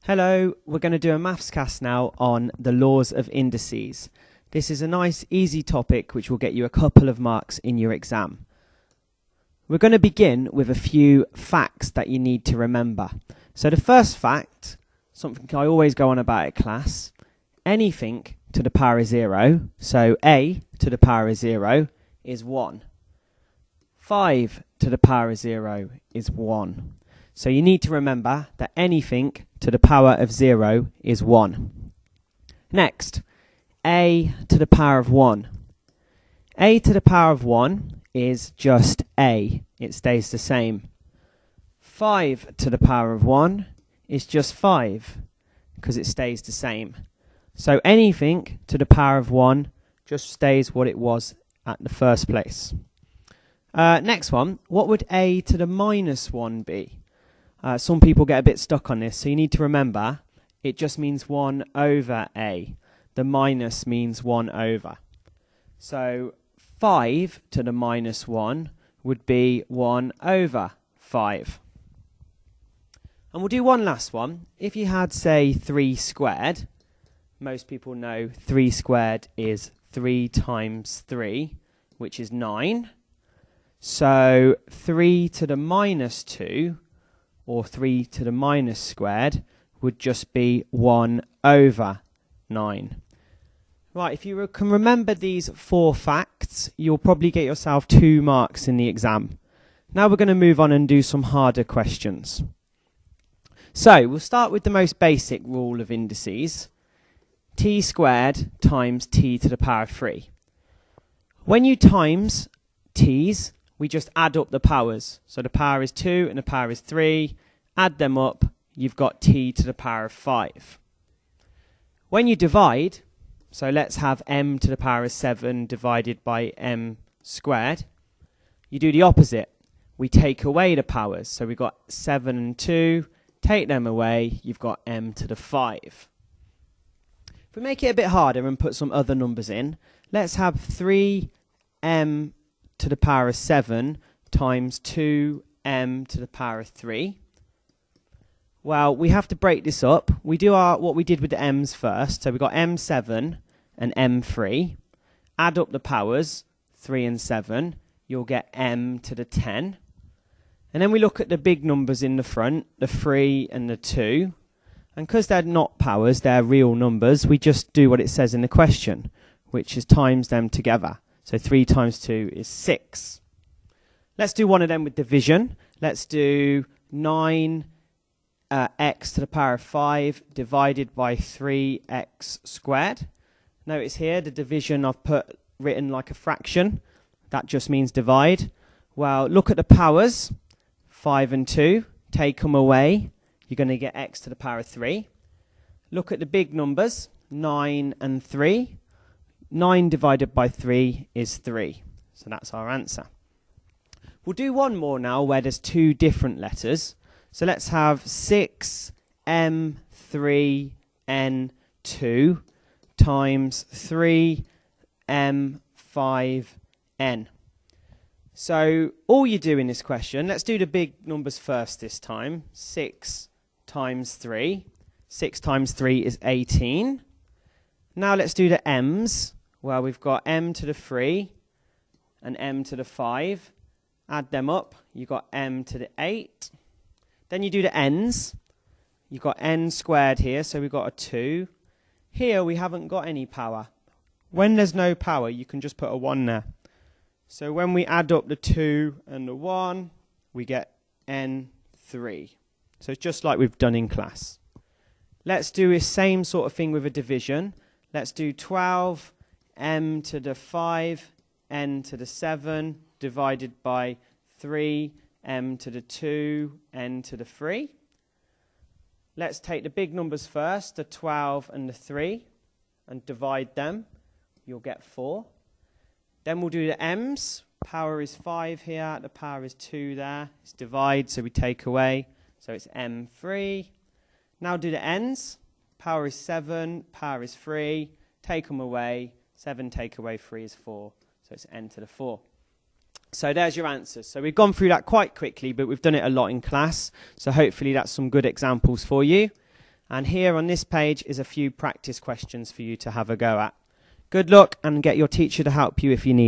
Hello, we're going to do a maths cast now on the laws of indices. This is a nice, easy topic which will get you a couple of marks in your exam. We're going to begin with a few facts that you need to remember. So the first fact, something I always go on about at class, anything to the power of 0, so a to the power of 0 is 1. 5 to the power of 0 is 1. So you need to remember that anything to the power of 0 is 1. Next, a to the power of 1. A to the power of 1 is just a. It stays the same. 5 to the power of 1 is just 5 because it stays the same. So anything to the power of 1 just stays what it was at the first place. Next one, what would a to the minus 1 be? Some people get a bit stuck on this, so you need to remember it just means 1 over a. The minus means 1 over. So 5 to the minus 1 would be 1 over 5. And we'll do one last one. If you had, say, 3 squared, most people know 3 squared is 3 times 3, which is 9. So 3 to the minus 2, or 3 to the minus squared, would just be 1 over 9. Right, if you can remember these 4 facts, you'll probably get yourself 2 marks in the exam. Now we're going to move on and do some harder questions. So, we'll start with the most basic rule of indices. T squared times t to the power of 3. When you times t's, we just add up the powers. So the power is 2 and the power is 3. Add them up, you've got t to the power of 5. When you divide, so let's have m to the power of 7 divided by m squared, you do the opposite. We take away the powers. So we've got 7 and 2, take them away, you've got m to the 5. If we make it a bit harder and put some other numbers in, let's have 3m to the power of 7 times 2m to the power of 3. Well, we have to break this up. We do what we did with the m's first. So we've got m7 and m3. Add up the powers, 3 and 7. You'll get m to the 10. And then we look at the big numbers in the front, the 3 and the 2. And because they're not powers, they're real numbers, we just do what it says in the question, which is times them together. So 3 times 2 is 6. Let's do one of them with division. Let's do 9x to the power of 5 divided by 3x squared. Notice here the division I've written like a fraction. That just means divide. Well, look at the powers. 5 and 2. Take them away. You're going to get x to the power of 3. Look at the big numbers. 9 and 3. 9 divided by 3 is 3. So that's our answer. We'll do one more now where there's 2 different letters. So let's have 6m3n2 times 3m5n. So all you do in this question, let's do the big numbers first this time. 6 times 3. 6 times 3 is 18. Now let's do the m's. Well, we've got m to the 3 and m to the 5. Add them up. You've got m to the 8. Then you do the n's. You've got n squared here, so we've got a 2. Here we haven't got any power. When there's no power, you can just put a 1 there. So when we add up the 2 and the 1, we get n3. So it's just like we've done in class. Let's do the same sort of thing with a division. Let's do 12 m to the 5, n to the 7, divided by 3, m to the 2, n to the 3. Let's take the big numbers first, the 12 and the 3, and divide them. You'll get 4. Then we'll do the m's. Power is 5 here, the power is 2 there. It's divide, so we take away. So it's m3. Now do the n's. Power is 7, power is 3. Take them away. 7 take away 3 is 4. So it's n to the 4. So there's your answers. So we've gone through that quite quickly, but we've done it a lot in class. So hopefully that's some good examples for you. And here on this page is a few practice questions for you to have a go at. Good luck, and get your teacher to help you if you need it.